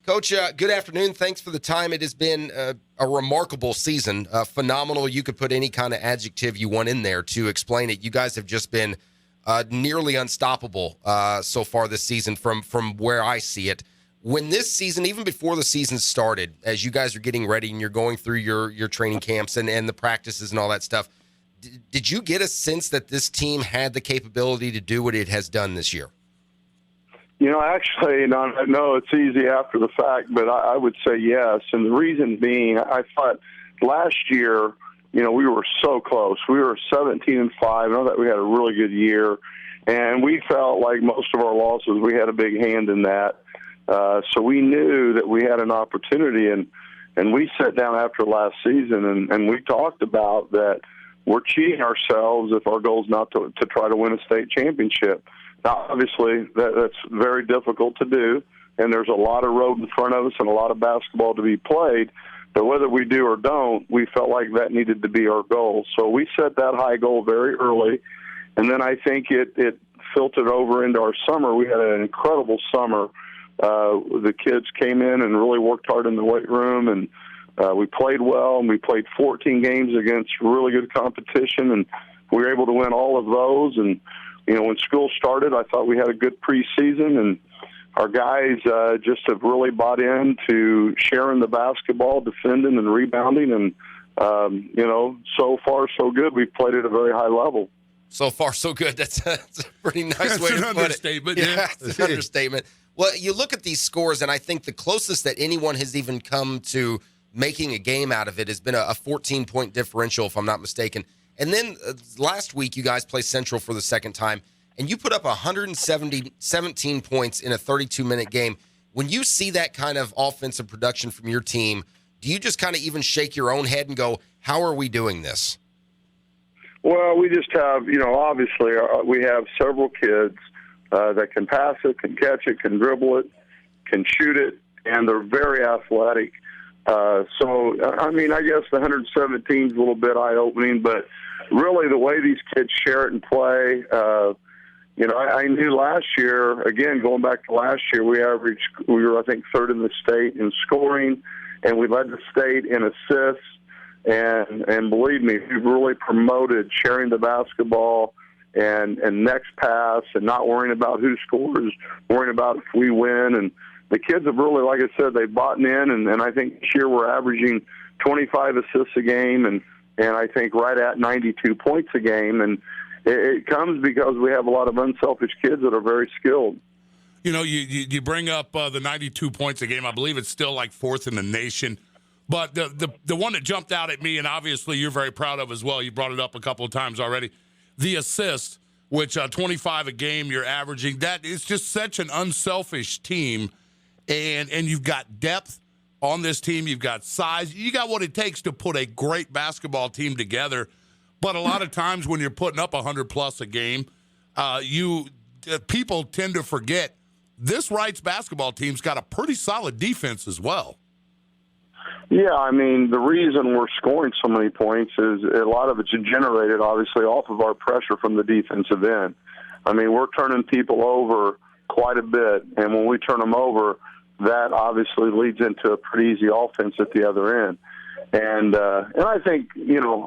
Coach, good afternoon. Thanks for the time. It has been a remarkable season, phenomenal. You could put any kind of adjective you want in there to explain it. You guys have just been nearly unstoppable so far this season from where I see it. When this season, even before the season started, as you guys are getting ready and you're going through your training camps and the practices and all that stuff, did you get a sense that this team had the capability to do what it has done this year? Actually, I know it's easy after the fact, but I would say yes. And the reason being, I thought last year, we were so close. We were 17-5. I know that we had a really good year, and we felt like most of our losses, we had a big hand in that. So we knew that we had an opportunity, and we sat down after last season, and we talked about that we're cheating ourselves if our goal is not to try to win a state championship. Now, obviously, that's very difficult to do, and there's a lot of road in front of us and a lot of basketball to be played. But whether we do or don't, we felt like that needed to be our goal. So we set that high goal very early, and then I think it filtered over into our summer. We had an incredible summer. The kids came in and really worked hard in the weight room, and we played well, and we played 14 games against really good competition, and we were able to win all of those. And when school started, I thought we had a good preseason, and our guys just have really bought into sharing the basketball, defending and rebounding, and, so far so good. We've played at a very high level. So far so good. That's a pretty nice way to put it. Understatement. Yeah, it's an understatement. Well, you look at these scores, and I think the closest that anyone has even come to making a game out of it has been a 14-point differential, if I'm not mistaken. And then last week, you guys played Central for the second time, and you put up 17 points in a 32-minute game. When you see that kind of offensive production from your team, do you just kind of even shake your own head and go, how are we doing this? Well, we just have, obviously we have several kids that can pass it, can catch it, can dribble it, can shoot it, and they're very athletic. I guess the 117 is a little bit eye-opening, but really the way these kids share it and play, I knew last year, again, going back to last year, we were, I think, third in the state in scoring, and we led the state in assists. And believe me, we've really promoted sharing the basketball and next pass and not worrying about who scores, worrying about if we win. And the kids have really, like I said, they've bought in, and I think this year we're averaging 25 assists a game and I think right at 92 points a game. And it comes because we have a lot of unselfish kids that are very skilled. You bring up the 92 points a game. I believe it's still like fourth in the nation. But the one that jumped out at me, and obviously you're very proud of as well, you brought it up a couple of times already, the assists, which 25 a game you're averaging, that is just such an unselfish team. And you've got depth on this team. You've got size. You got what it takes to put a great basketball team together. But a lot of times when you're putting up 100-plus a game, people tend to forget this Reitz basketball team's got a pretty solid defense as well. Yeah, the reason we're scoring so many points is a lot of it's generated, obviously, off of our pressure from the defensive end. We're turning people over quite a bit, and when we turn them over, that obviously leads into a pretty easy offense at the other end. And I think,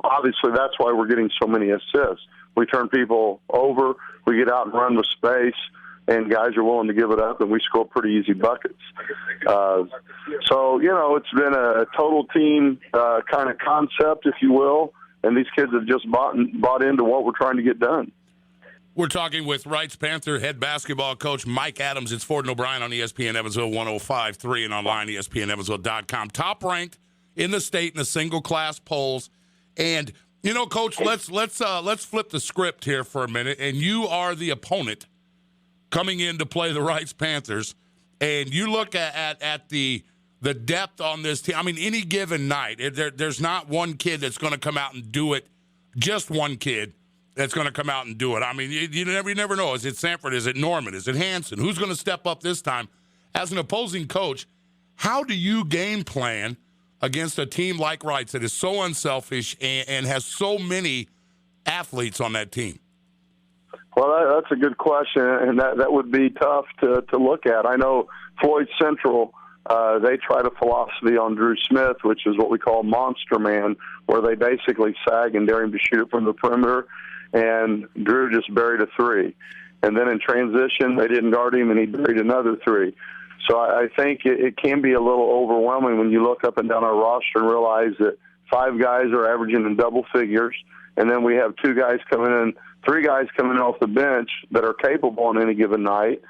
obviously that's why we're getting so many assists. We turn people over, we get out and run with space, and guys are willing to give it up, and we score pretty easy buckets. It's been a total team kind of concept, if you will, and these kids have just bought into what we're trying to get done. We're talking with Reitz Panther head basketball coach Mike Adams. It's Ford and O'Brien on ESPN Evansville 105.3 and online ESPNEvansville.com. Top ranked in the state in the single class polls. And Coach, let's flip the script here for a minute. And you are the opponent coming in to play the Reitz Panthers, and you look at the depth on this team. Any given night, there's not one kid that's going to come out and do it. Just one kid that's going to come out and do it. You never know. Is it Sanford? Is it Norman? Is it Hanson? Who's going to step up this time? As an opposing coach, how do you game plan against a team like Reitz that is so unselfish and has so many athletes on that team? Well, that's a good question, and that would be tough to look at. I know Floyd Central They tried a philosophy on Drew Smith, which is what we call Monster Man, where they basically sag and dare him to shoot it from the perimeter, and Drew just buried a three. And then in transition, they didn't guard him, and he buried another three. So I think it can be a little overwhelming when you look up and down our roster and realize that 5 guys are averaging in double figures, and then we have 2 guys coming in, 3 guys coming in off the bench that are capable on any given night.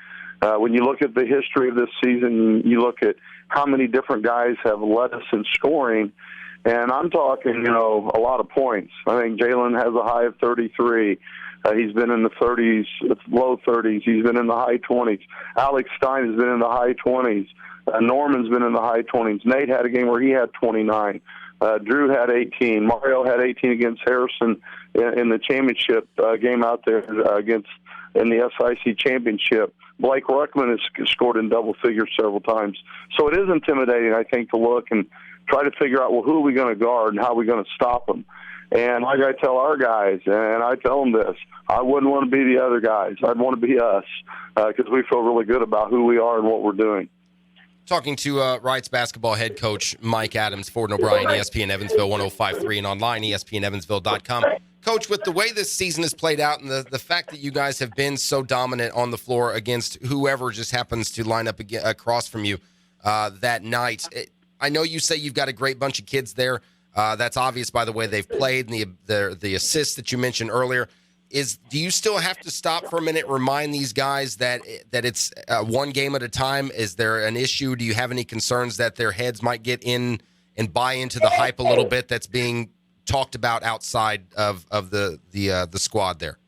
When you look at the history of this season, you look at how many different guys have led us in scoring, and I'm talking, a lot of points. I think Jalen has a high of 33. He's been in the 30s, low 30s. He's been in the high 20s. Alex Stein has been in the high 20s. Norman's been in the high 20s. Nate had a game where he had 29. Drew had 18. Mario had 18 against Harrison in the championship game out there in the SIC championship. Blake Ruckman has scored in double figures several times. So it is intimidating, I think, to look and try to figure out, well, who are we going to guard and how are we going to stop them? And like I tell our guys, and I tell them this, I wouldn't want to be the other guys. I'd want to be us because we feel really good about who we are and what we're doing. Talking to Reitz basketball head coach Mike Adams, Ford and O'Brien, ESPN Evansville 105.3 and online, ESPNEvansville.com. Coach, with the way this season has played out and the fact that you guys have been so dominant on the floor against whoever just happens to line up across from you that night, I know you say you've got a great bunch of kids there. That's obvious by the way they've played and the assists that you mentioned earlier. Do you still have to stop for a minute, remind these guys that it's one game at a time? Is there an issue? Do you have any concerns that their heads might get in and buy into the hype a little bit that's being talked about outside of the squad there?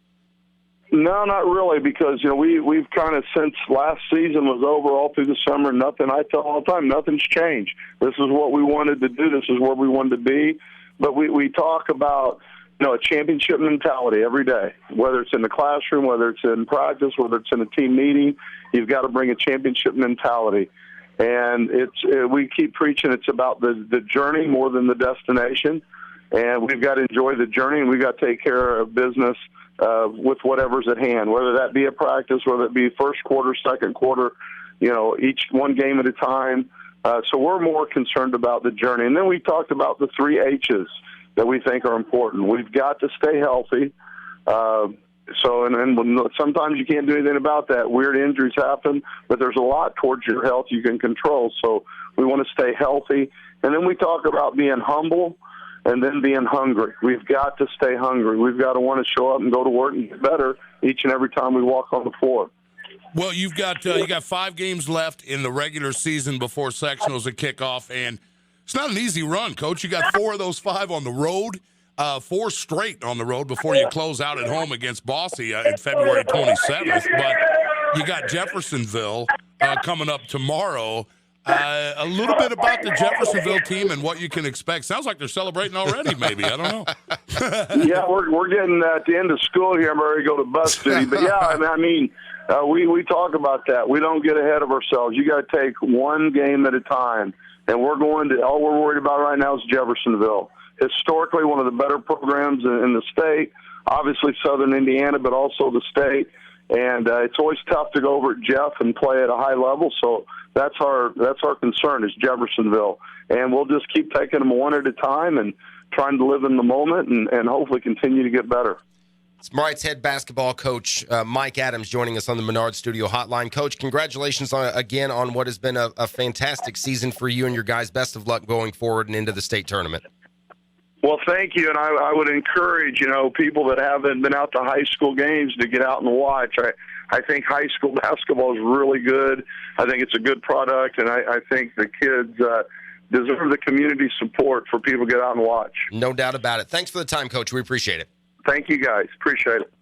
No, not really, because we've kind of, since last season was over, all through the summer, nothing. I tell all the time, nothing's changed. This is what we wanted to do. This is where we wanted to be. But we talk about a championship mentality every day, whether it's in the classroom, whether it's in practice, whether it's in a team meeting. You've got to bring a championship mentality. And we keep preaching it's about the journey more than the destination. And we've got to enjoy the journey, and we've got to take care of business with whatever's at hand, whether that be a practice, whether it be first quarter, second quarter, each one game at a time. So we're more concerned about the journey. And then we talked about the 3 H's that we think are important. We've got to stay healthy. And sometimes you can't do anything about that. Weird injuries happen, but there's a lot towards your health you can control. So we want to stay healthy. And then we talk about being humble and then being hungry. We've got to stay hungry. We've got to want to show up and go to work and get better each and every time we walk on the floor. Well, you got 5 games left in the regular season before sectionals and kickoff, and it's not an easy run, Coach. You got 4 of those 5 on the road, 4 straight on the road before you close out at home against Boise in February 27th. But you got Jeffersonville coming up tomorrow. A little bit about the Jeffersonville team and what you can expect. Sounds like they're celebrating already, maybe. I don't know. Yeah, we're getting at the end of school here. I'm ready to go to Bus City. But, yeah, we talk about that. We don't get ahead of ourselves. You got to take one game at a time. And all we're worried about right now is Jeffersonville. Historically, one of the better programs in the state. Obviously, Southern Indiana, but also the state. And it's always tough to go over at Jeff and play at a high level. So that's our concern is Jeffersonville. And we'll just keep taking them one at a time and trying to live in the moment and hopefully continue to get better. It's Reitz head basketball coach Mike Adams joining us on the Menard Studio Hotline. Coach, congratulations again on what has been a fantastic season for you and your guys. Best of luck going forward and into the state tournament. Well, thank you, and I would encourage, people that haven't been out to high school games to get out and watch. I think high school basketball is really good. I think it's a good product, and I think the kids deserve the community support for people to get out and watch. No doubt about it. Thanks for the time, Coach. We appreciate it. Thank you, guys. Appreciate it.